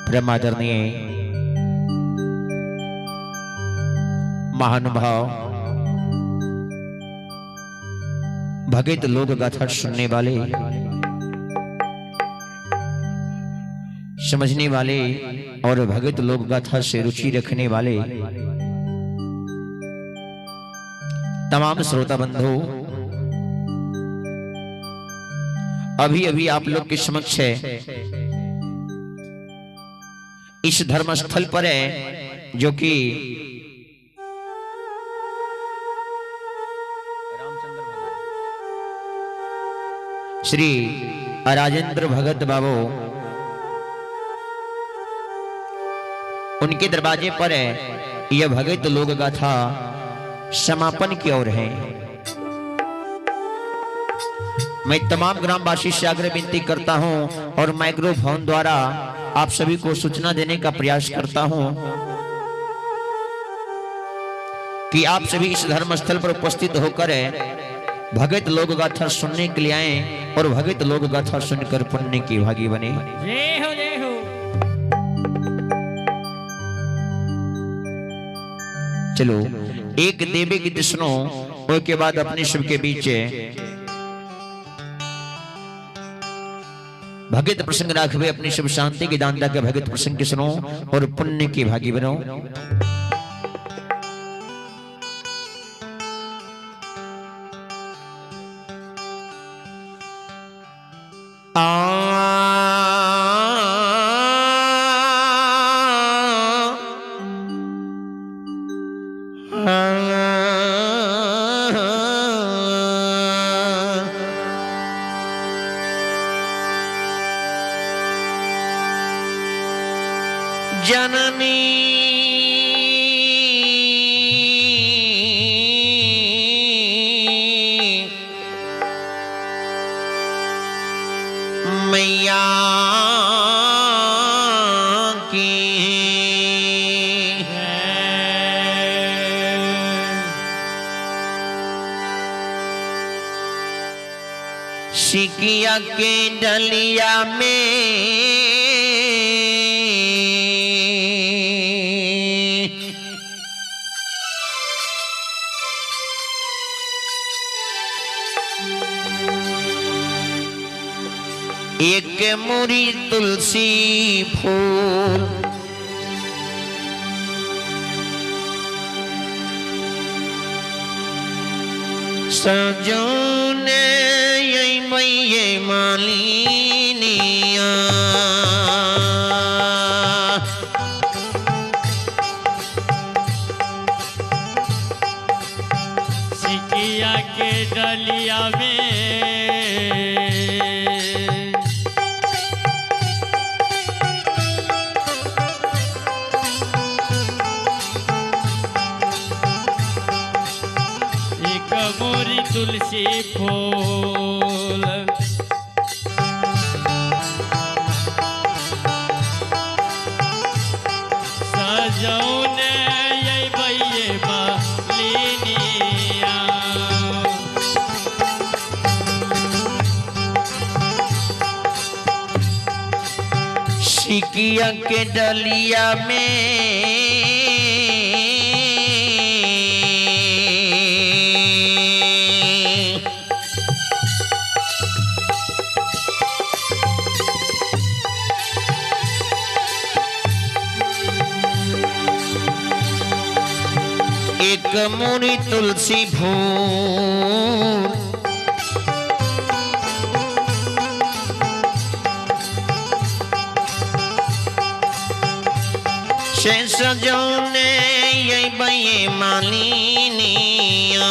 परमादरणीय महानुभाव भगत लोक गाथा सुनने वाले, समझने वाले और भगत लोक गाथा से रुचि रखने वाले तमाम श्रोता बंधु, अभी अभी आप लोग के समक्ष है इस धर्म स्थल पर है जो कि श्री राजेंद्र भगत बाबू उनके दरवाजे पर है। यह भगत लोक गाथा समापन की ओर है। मैं तमाम ग्रामवासी से आग्रह विनती करता हूं और माइक्रोफोन द्वारा आप सभी को सूचना देने का प्रयास करता हूं कि आप सभी इस धर्म स्थल पर उपस्थित होकर भगत लोक गाथा सुनने के लिए आए और भगत लोक गाथा सुनकर पुण्य की भागी बने। जय हो जय हो। चलो एक देवी गीत सुनो, उसके बाद अपने सबके बीच भगत प्रसंग राखवे अपनी शुभ शांति की दानता के भगत प्रसंग की सुनो और पुण्य की भागी बनो। जननी मैया की सिकिया के डलिया में एक मुरी तुलसी फूल सजोने यही मैये मालिनिया सिकिया के डलिया में मोरी तुलसी फूल सजौने यही भैये मालिनिया सिकिया के डलिया में एक मुरी तुलसी फूल से सजौने यही भैये मालिनिया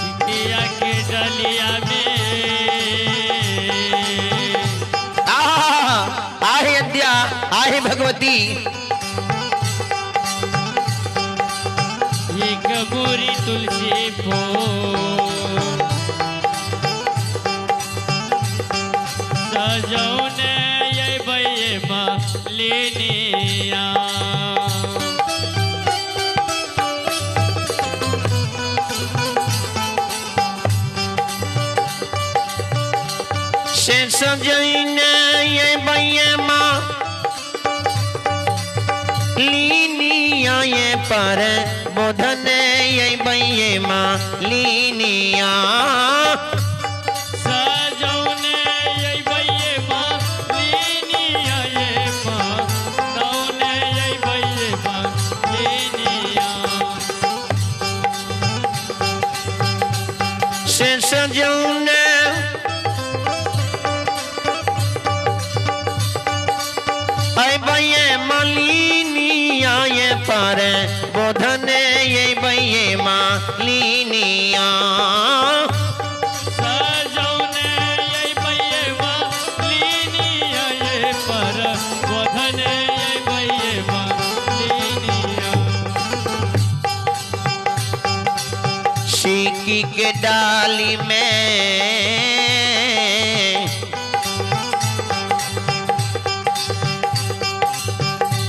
सिकिया के डलिया में आहे अद्या आहे भगवती एक मोरी तुलसी फूल सजौने यही भैये मालिनिया से सजने ये भैया माँ लीनिया ये पर बोधने ये भैया माँ लीनिया सजौने ये भैये माँ लीनिया ये माँ नौने ये भैये माँ लीनिया से सजने ऐ भैया मालिनिया ये पर बोधने ये भैया मालिनिया सजौने ये भैये माँ लीनिया ये पर बोधने ये भैये माँ लीनिया सीकी के डाली में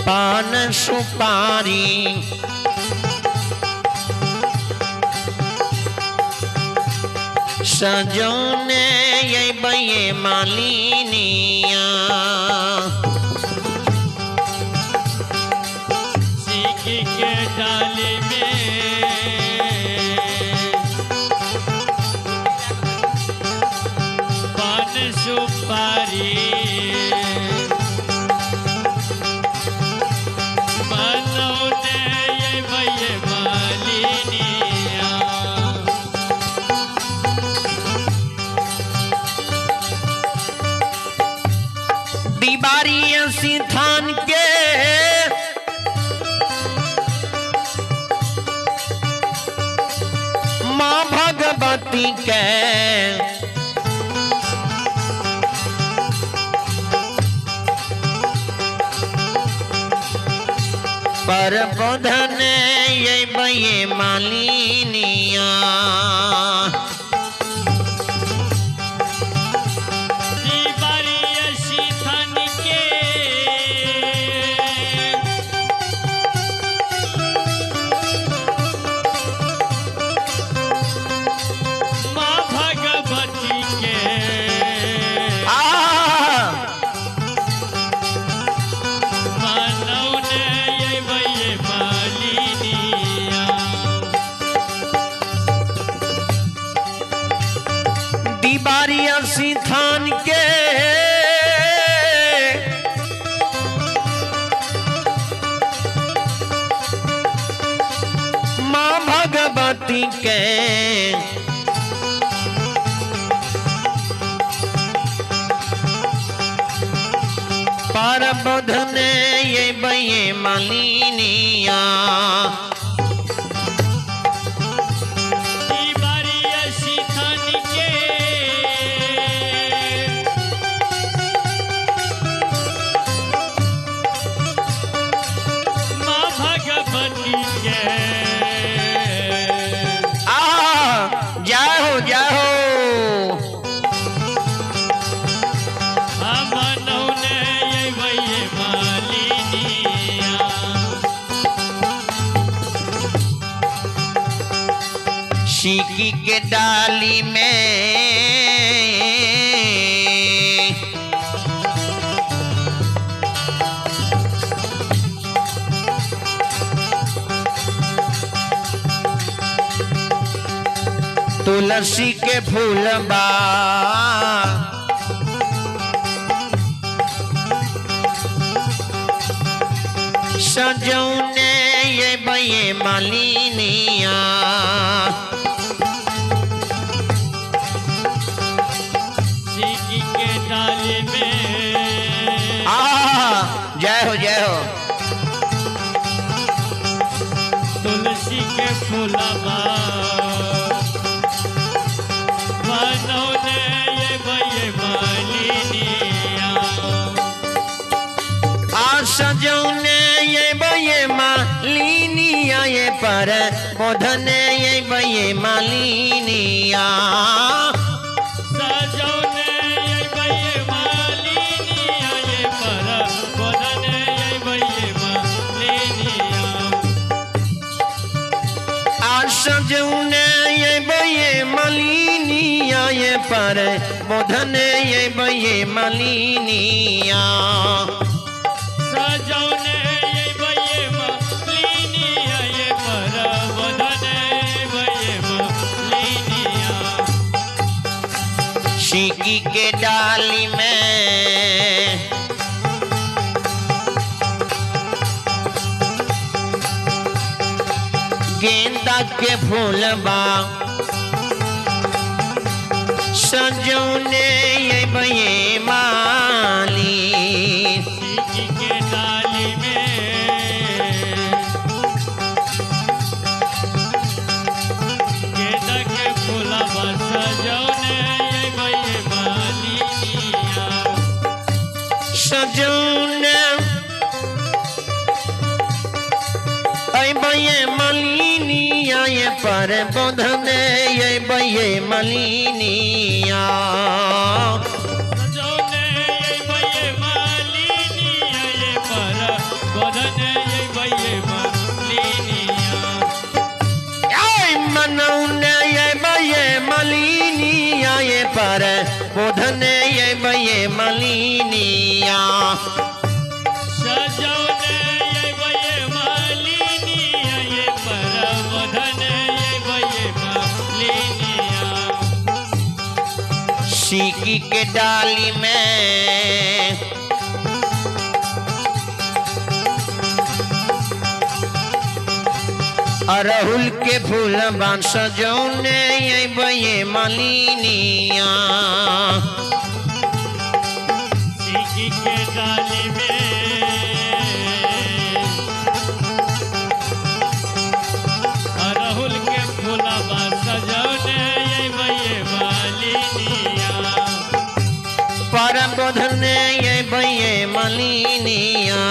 पान सुपारी सजौने ये भैया मालिनिया सीखी के डाली में पान सुपारी मनौने ये भैये मालिनिया दीवारी ऐसी थान के माँ भगवती के पर बोधने ये भैया मालिनिया दीवारी ऐसी थन के माँ भगवती के मनौने ये भैये मालिनिया दीवारी ऐसी थान के माँ भगवती के पर बोधने ये भैया मालिनिया दीवारी ऐसी थन के माँ भगवती के जाओ जाओ मनौने ये भैये मालिनिया सीकी के डाली में तुलसी के फूल बा सजौने ये भैया मालिनिया सीखी के डाली में जय हो जय हो तुलसी के फूलबा मनौने ये भैये मालिनिया सजौने ये भैया मालिनिया ये पर बोधने ये भैया मालिनिया सजौने ये भैये मालिनिया ये पर बोधने ये भैये मालिनिया सजौने ये भैया मालिनिया ये ये पर बोधन ये बये मालिनिया सजौने ये बये मालिनिया ये पर बोधने बये मालिनिया सीकी के डाली में गेंदा के फूल बा सजौने ये बये माली सीकी के डाली में गेंदा के फूलबा सजौने ये बये मालिनिया सजौने ये बये मालिनिया ये पर बोधने ये बये मालिनिया सजौने ये बये मालिनिया ये पर बोधने ये बये मालिनिया मनौने ये बये मालिनिया ये पर बोधने ये बये मालिनिया सजौने ये बये मालिनिया ये पर बोधने ये बये मालिनिया सीकी के डाली में अरहुल के फूल बान सजौने ये बये मालिनिया सीकी के डाली में अरहुल के फूलबा सजौने ये बये मालिनिया पर बोधने ये बये मालिनिया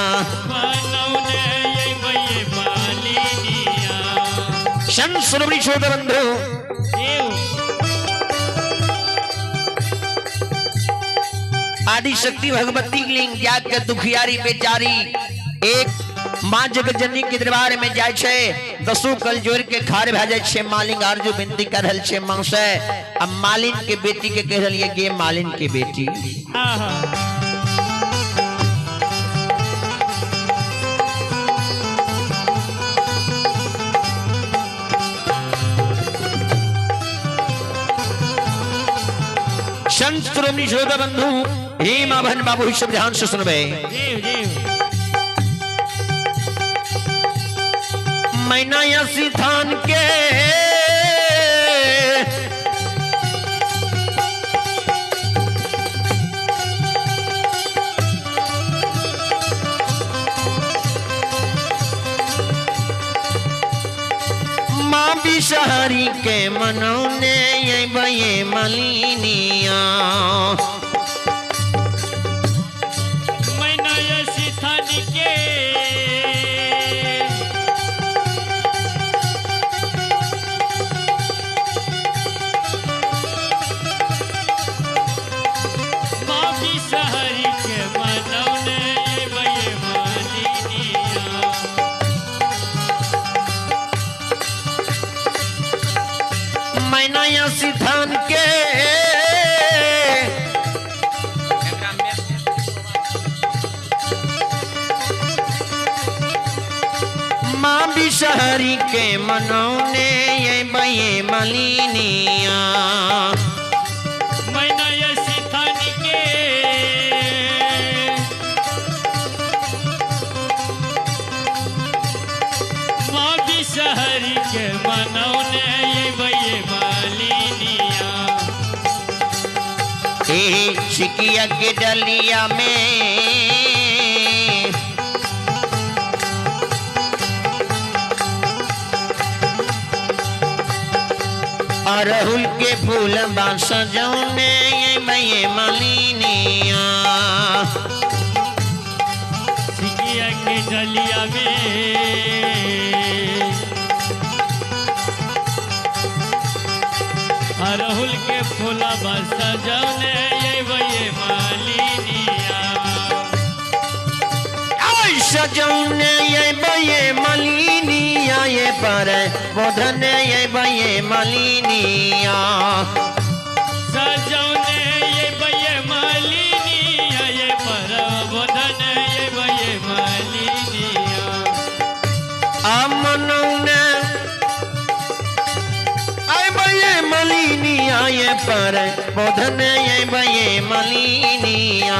बनौने ये बये मालिनिया शन सुरभि छोट बंधु देव आदि शक्ति भगवती की लिंग त्याग के दुखियारी बेचारी एक माँ जगजननी के दरबार में जाय छे दसो कल जोड़ के खार भे जाय छे मालिन आरजू विनती कर रहल छे मां से अब मालिन के बेटी के कह रहल ये गे मालिन के बेटी आहा संत श्रोमणी श्रोता बंधु हे मां बहन बाबू ही सब ध्यान से सुनबे देव देव मैना यसी थान के माँ बिसहरी के मनौने ये बये मालिनिया मैना यसी थान के माफी सहरी के मनौने ये बये मालिनिया मैना यसी थान के माँ बिसहरी के मनौने ये बये मालिनिया मैना यसी थान के माफी सहरी के मनौने ये बये मालिनिया सिकिया के डलिया में अरहुल के फूल बांस सजौने ये बये मालिनिया सिकिया के डलिया में अरहुल के फूलबा सजौने ये बये मालिनिया सजौने ये बये मालिनिया ये पर बोधने ये बये मालिनिया सजौने पर बोधन ये बये मलिनिया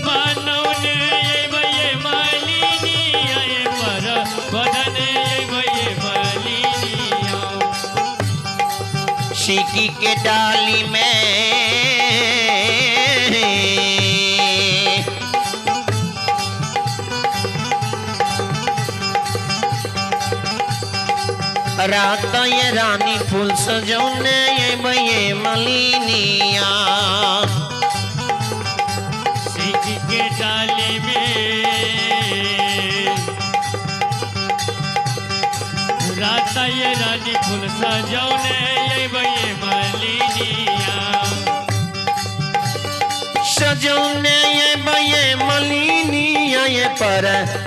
मनौने ये भये मालिनिया ये पर बदने ये भये मालिनिया सीकी के डाली में रात ये रानी फूल सजौने ये बये मलिनिया सीख के डाली में रात ये रानी फूल सजौने ये भये मालिनिया सजौने ये बये मलिनिया ये पर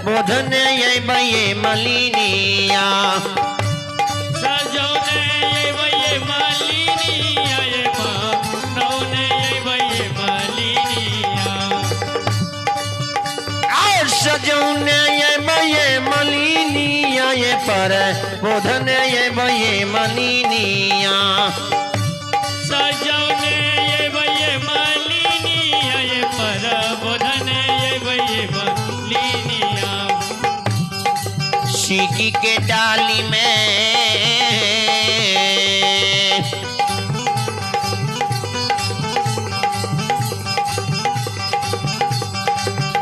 बोधने ये बये मलिनिया सजौने ये भये मालिनिया ये मनौने ये भये मालिनिया और सजौने ये बये मलिनिया ये पर बोधने ये बये मलिनिया सजौने ये भये मालिनिया ये पर बोधने ये भये मालिनिया सीकी के डाली में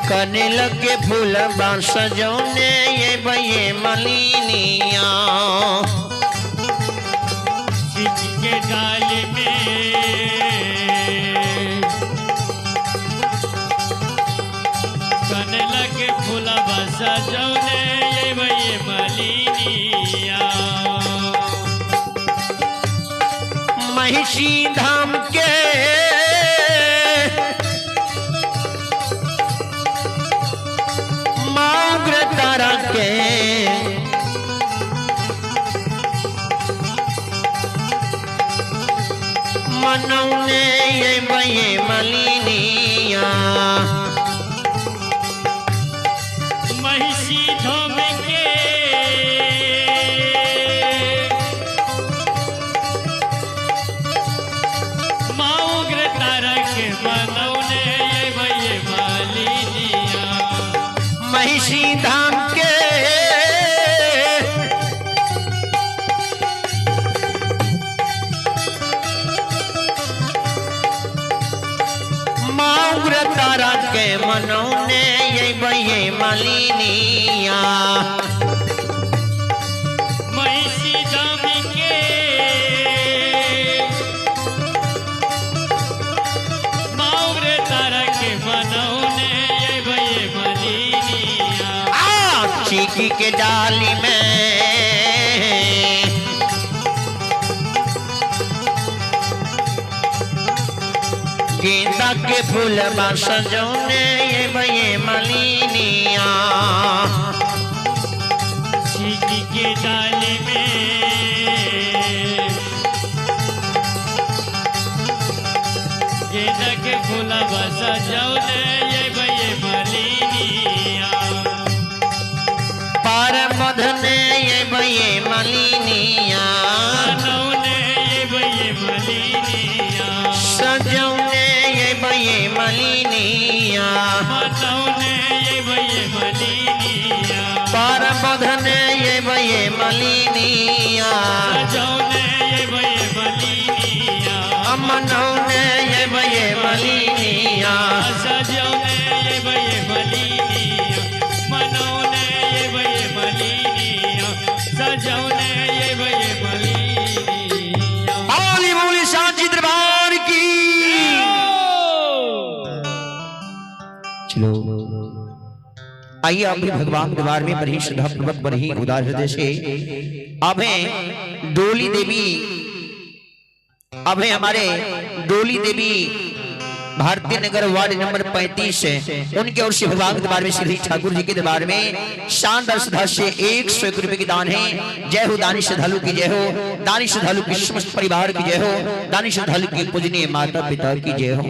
कने लगे फूल बांस सजौने ये बये मलिनिया सीख के डाली में कने लगे फूला बसा जौने ये भये मालिनिया महिषी धाम के माग्र तारा के मनौने ये बये मलिनिया महिषी धाम के माउग्र तारा के मनौने ये भये मालिनिया महिषी धाम के माउग्र तारा के मनौने ये बये मलिनिया महिषी धाम के माउग्र तारा के मनौने ये भये मालिनिया चीकी के डाली में गेंदा के फूल बा सजौने ये बये मलिनिया सीख के डाली में गेंदा के फूला बसा जौने ये भये मालिनिया पर मधने ये बये मलिनिया मनौने ये भये मालिनिया सजौने ये बये मलिनिया मनौने ये भये मालिनिया पर मधने ये बये मलिनिया सजौने ये भये मालिनिया मनौने ये बये मलिनिया सजौने ये भये मालिनिया मनौने ये भये मालिनिया सजौने ये भये मालिनिया बोली बोली सांची दरबार की चलो आइए आप भी भगवान दरबार में बड़ी श्रद्धा पूर्वक बड़ी उदार हृदय से अभे डोली देवी अभे हमारे डोली देवी भारतीय नगर वार्ड नंबर 35 है उनके ओर से भगवान के दरबार में श्री ठाकुर जी के दरबार में शानदार श्रद्धा से 101 रुपए की दान है। जय हो दानी श्रद्धालु की जय हो, दानी श्रद्धालु की समस्त परिवार की जय हो, दानी श्रद्धालु की पूजनीय माता पिता की जय हो।